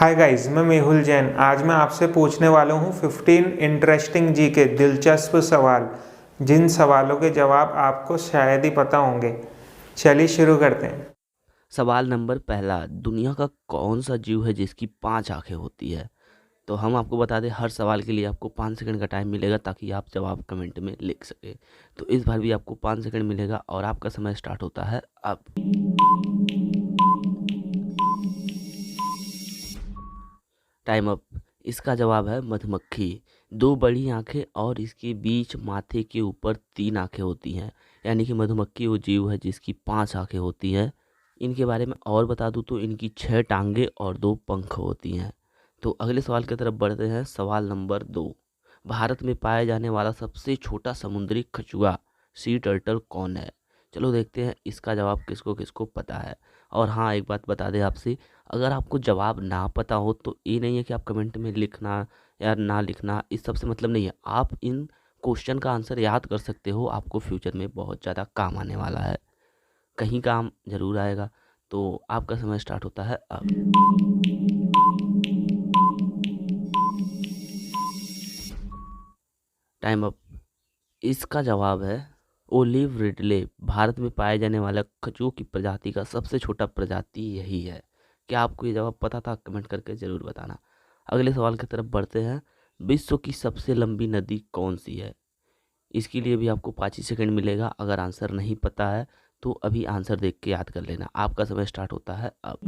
Hi guys, मैं मेहुल जैन। आज मैं आपसे पूछने वाला हूँ 15 इंटरेस्टिंग जी के दिलचस्प सवाल, जिन सवालों के जवाब आपको शायद ही पता होंगे। चलिए शुरू करते हैं। सवाल नंबर पहला, दुनिया का कौन सा जीव है जिसकी 5 आंखें होती है? तो हम आपको बता दें, हर सवाल के लिए आपको 5 सेकंड का टाइम मिलेगा ताकि आप जवाब कमेंट में लिख सके। तो इस बार भी आपको 5 सेकंड मिलेगा और आपका समय स्टार्ट होता है अब। Time up. इसका जवाब है मधुमक्खी। 2 बड़ी आंखें और इसके बीच माथे के ऊपर 3 आंखें होती हैं। यानी कि मधुमक्खी वो जीव है जिसकी 5 आंखें होती हैं। इनके बारे में और बता दूं तो इनकी 6 टांगे और 2 पंख होती हैं। तो अगले सवाल की तरफ बढ़ते हैं। सवाल नंबर 2, भारत में पाया जाने वाला सबसे छोटा समुद्री कछुआ सी टर्टल कौन है? चलो देखते हैं इसका जवाब किसको किसको पता है। और हाँ, एक बात बता दें आपसे, अगर आपको जवाब ना पता हो तो ये नहीं है कि आप कमेंट में लिखना या ना लिखना, इस सब से मतलब नहीं है। आप इन क्वेश्चन का आंसर याद कर सकते हो, आपको फ्यूचर में बहुत ज़्यादा काम आने वाला है, कहीं काम ज़रूर आएगा। तो आपका समय स्टार्ट होता है अब। Time up. इसका जवाब है ओलिव रिडले। भारत में पाए जाने वाला कछुओं की प्रजाति का सबसे छोटा प्रजाति यही है। क्या आपको ये जवाब पता था? कमेंट करके ज़रूर बताना। अगले सवाल की तरफ बढ़ते हैं। विश्व की सबसे लंबी नदी कौन सी है? इसके लिए भी आपको 5 ही सेकंड मिलेगा। अगर आंसर नहीं पता है तो अभी आंसर देख के याद कर लेना। आपका समय स्टार्ट होता है अब।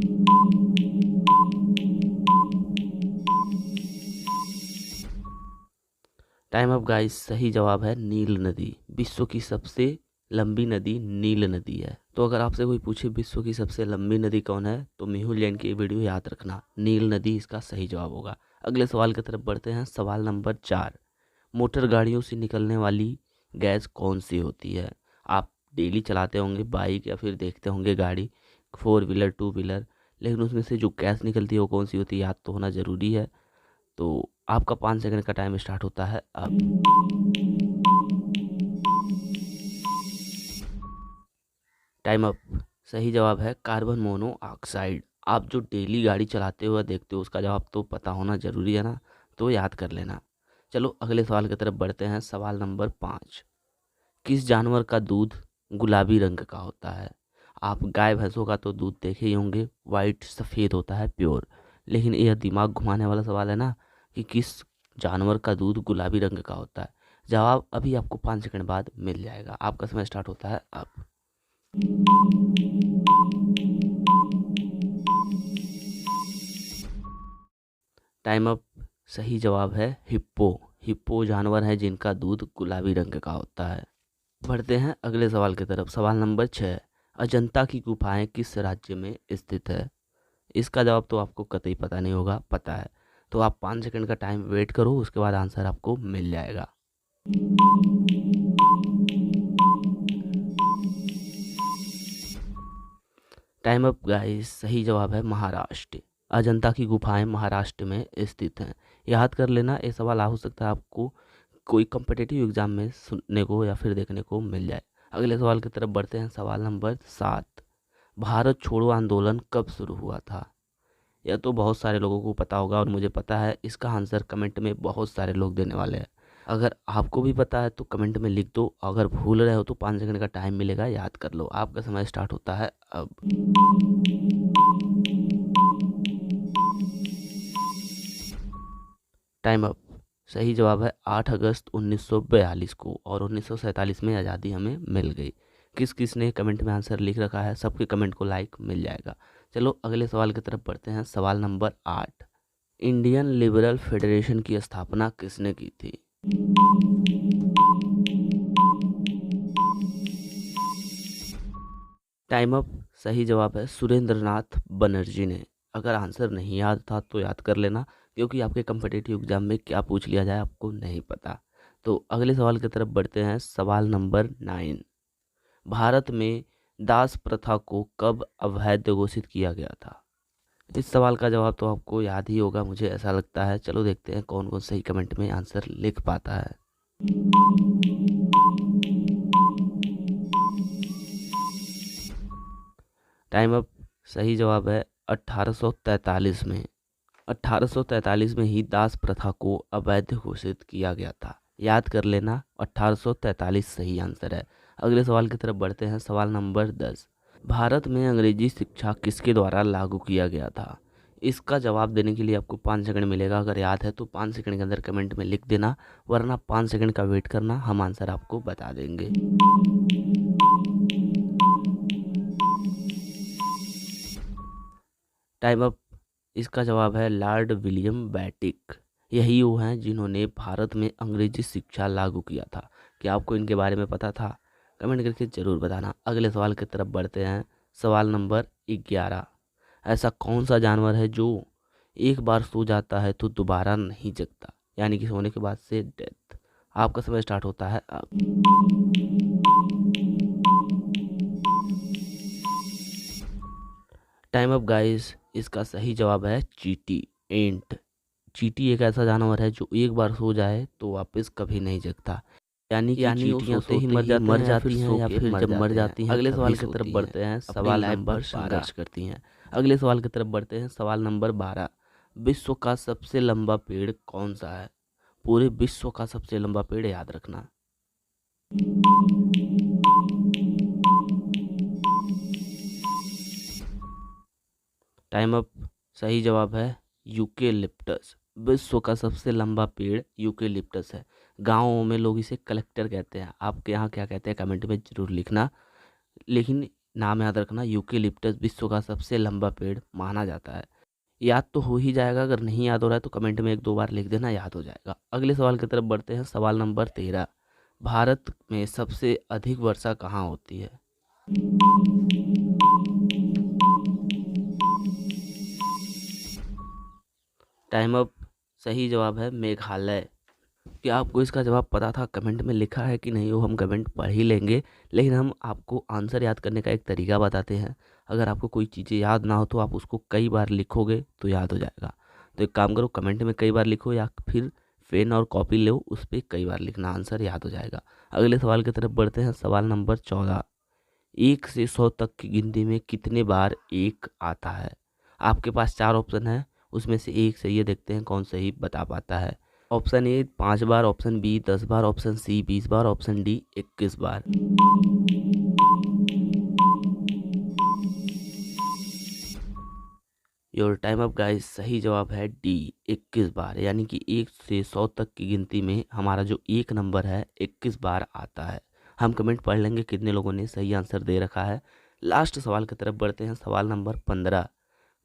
Time up guys. सही जवाब है नील नदी। विश्व की सबसे लंबी नदी नील नदी है। तो अगर आपसे कोई पूछे विश्व की सबसे लंबी नदी कौन है तो मेहुल जैन की वीडियो याद रखना, नील नदी इसका सही जवाब होगा। अगले सवाल की तरफ बढ़ते हैं। सवाल नंबर 4, मोटर गाड़ियों से निकलने वाली गैस कौन सी होती है? आप डेली चलाते होंगे बाइक या फिर देखते होंगे गाड़ी, 4 व्हीलर 2 व्हीलर, लेकिन उसमें से जो गैस निकलती है वो कौन सी होती है, याद तो होना ज़रूरी है। तो आपका 5 सेकंड का टाइम स्टार्ट होता है अब। Time up. सही जवाब है कार्बन मोनोऑक्साइड। आप जो डेली गाड़ी चलाते हो या देखते हो उसका जवाब तो पता होना ज़रूरी है ना, तो याद कर लेना। चलो अगले सवाल की तरफ बढ़ते हैं। सवाल नंबर 5, किस जानवर का दूध गुलाबी रंग का होता है? आप गाय भैंसों का तो दूध देखे ही होंगे, वाइट सफ़ेद होता है प्योर। लेकिन यह दिमाग घुमाने वाला सवाल है ना, कि किस जानवर का दूध गुलाबी रंग का होता है? जवाब अभी आपको 5 सेकंड बाद मिल जाएगा। आपका समय स्टार्ट होता है अब। Time up. सही जवाब है हिप्पो। हिप्पो जानवर है जिनका दूध गुलाबी रंग का होता है। बढ़ते हैं अगले सवाल की तरफ। सवाल नंबर 6, अजंता की गुफाएं किस राज्य में स्थित है? इसका जवाब तो आपको कतई पता नहीं होगा, पता है तो आप 5 सेकंड का टाइम वेट करो, उसके बाद आंसर आपको मिल जाएगा। Time up guys. सही जवाब है महाराष्ट्र। अजंता की गुफाएं महाराष्ट्र में स्थित हैं। याद कर लेना, ये सवाल आ हो सकता है आपको कोई कम्पिटिटिव एग्जाम में सुनने को या फिर देखने को मिल जाए। अगले सवाल की तरफ बढ़ते हैं। सवाल नंबर 7, भारत छोड़ो आंदोलन कब शुरू हुआ था? यह तो बहुत सारे लोगों को पता होगा और मुझे पता है, इसका आंसर कमेंट में बहुत सारे लोग देने वाले हैं। अगर आपको भी पता है तो कमेंट में लिख दो, अगर भूल रहे हो तो 5 सेकंड का टाइम मिलेगा, याद कर लो। आपका समय स्टार्ट होता है अब। Time up. सही जवाब है 8 अगस्त 1942 को, और 1947 में आज़ादी हमें मिल गई। किस किस ने कमेंट में आंसर लिख रखा है, सबके कमेंट को लाइक मिल जाएगा। चलो अगले सवाल की तरफ बढ़ते हैं। सवाल नंबर 8, इंडियन लिबरल फेडरेशन की स्थापना किसने की थी? Time up. सही जवाब है सुरेंद्र नाथ बनर्जी ने। अगर आंसर नहीं याद था तो याद कर लेना, क्योंकि आपके कम्पिटिटिव एग्जाम में क्या पूछ लिया जाए आपको नहीं पता। तो अगले सवाल की तरफ बढ़ते हैं। सवाल नंबर 9, भारत में दास प्रथा को कब अवैध घोषित किया गया था? इस सवाल का जवाब तो आपको याद ही होगा, मुझे ऐसा लगता है। चलो देखते हैं कौन कौन सही कमेंट में आंसर लिख पाता है। Time up. सही जवाब है 1843 में। 1843 में ही दास प्रथा को अवैध घोषित किया गया था। याद कर लेना, 1843 सही आंसर है। अगले सवाल की तरफ बढ़ते हैं। सवाल नंबर 10, भारत में अंग्रेजी शिक्षा किसके द्वारा लागू किया गया था? इसका जवाब देने के लिए आपको 5 सेकंड मिलेगा। अगर याद है तो 5 सेकंड के अंदर कमेंट में लिख देना, वरना 5 सेकंड का वेट करना, हम आंसर आपको बता देंगे। Time up. इसका जवाब है लॉर्ड विलियम बेंटिक। यही वो हैं जिन्होंने भारत में अंग्रेजी शिक्षा लागू किया था। क्या आपको इनके बारे में पता था? कमेंट करके ज़रूर बताना। अगले सवाल की तरफ बढ़ते हैं। सवाल नंबर 11, ऐसा कौन सा जानवर है जो एक बार सो जाता है तो दोबारा नहीं जगता, यानी कि सोने के बाद से डेथ? आपका समय स्टार्ट होता है अब। Time up guys. इसका सही जवाब है चींटी, एंट। चींटी एक ऐसा जानवर है जो एक बार सो जाए तो वापस कभी नहीं जगता, यानी चींटियां सोते ही मर जाती हैं या फिर जब मर जाती हैं। अगले सवाल की तरफ बढ़ते हैं। सवाल नंबर संघर्ष करती हैं। अगले सवाल की तरफ बढ़ते हैं। सवाल नंबर 12, विश्व का सबसे लंबा पेड़ कौन सा है? पूरे विश्व का सबसे लंबा पेड़ याद रखना। Time up. सही जवाब है यूकेलिप्टस। विश्व का सबसे लंबा पेड़ यूकेलिप्टस है। गाँवों में लोग इसे कलेक्टर कहते हैं। आपके यहाँ क्या कहते हैं कमेंट में ज़रूर लिखना, लेकिन नाम याद रखना, यूकेलिप्टस विश्व का सबसे लंबा पेड़ माना जाता है। याद तो हो ही जाएगा, अगर नहीं याद हो रहा है तो कमेंट में 1-2 बार लिख देना, याद हो जाएगा। अगले सवाल की तरफ बढ़ते हैं। सवाल नंबर 13, भारत में सबसे अधिक वर्षा कहाँ होती है? Time up. सही जवाब है मेघालय। क्या आपको इसका जवाब पता था? कमेंट में लिखा है कि नहीं वो हम कमेंट पढ़ ही लेंगे, लेकिन हम आपको आंसर याद करने का एक तरीका बताते हैं। अगर आपको कोई चीज़ें याद ना हो तो आप उसको कई बार लिखोगे तो याद हो जाएगा। तो एक काम करो, कमेंट में कई बार लिखो या फिर पेन और कॉपी लो, उस पर कई बार लिखना, आंसर याद हो जाएगा। अगले सवाल की तरफ बढ़ते हैं। सवाल नंबर 14, 1 से 100 तक की गिनती में कितने बार 1 आता है? आपके पास 4 ऑप्शन है, उसमें से एक सही है, देखते हैं कौन सही बता पाता है। ऑप्शन ए 5 बार, ऑप्शन बी 10 बार, ऑप्शन सी 20 बार, ऑप्शन डी 21 बार। Your time up guys. सही जवाब है डी 21 बार, यानी कि 1 से 100 तक की गिनती में हमारा जो एक नंबर है 21 बार आता है। हम कमेंट पढ़ लेंगे कितने लोगों ने सही आंसर दे रखा है। लास्ट सवाल की तरफ बढ़ते हैं। सवाल नंबर 15,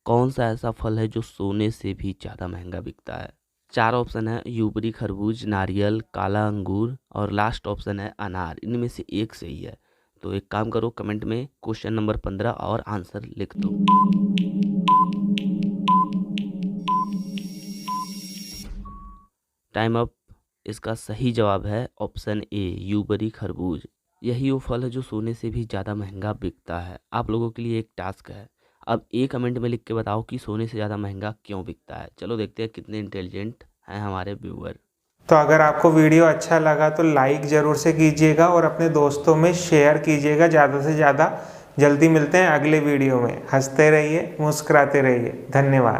कौन सा ऐसा फल है जो सोने से भी ज़्यादा महंगा बिकता है? 4 ऑप्शन है, यूबरी, खरबूज, नारियल, काला अंगूर और लास्ट ऑप्शन है अनार। इनमें से एक सही है। तो एक काम करो, कमेंट में क्वेश्चन नंबर 15 और आंसर लिख दो। Time up. इसका सही जवाब है ऑप्शन ए, यूबरी खरबूज। यही वो फल है जो सोने से भी ज़्यादा महंगा बिकता है। आप लोगों के लिए एक टास्क है, अब एक कमेंट में लिख के बताओ कि सोने से ज़्यादा महंगा क्यों बिकता है। चलो देखते हैं कितने इंटेलिजेंट हैं हमारे व्यूअर। तो अगर आपको वीडियो अच्छा लगा तो लाइक ज़रूर से कीजिएगा और अपने दोस्तों में शेयर कीजिएगा ज़्यादा से ज़्यादा। जल्दी मिलते हैं अगले वीडियो में। हंसते रहिए, मुस्कुराते रहिए। धन्यवाद।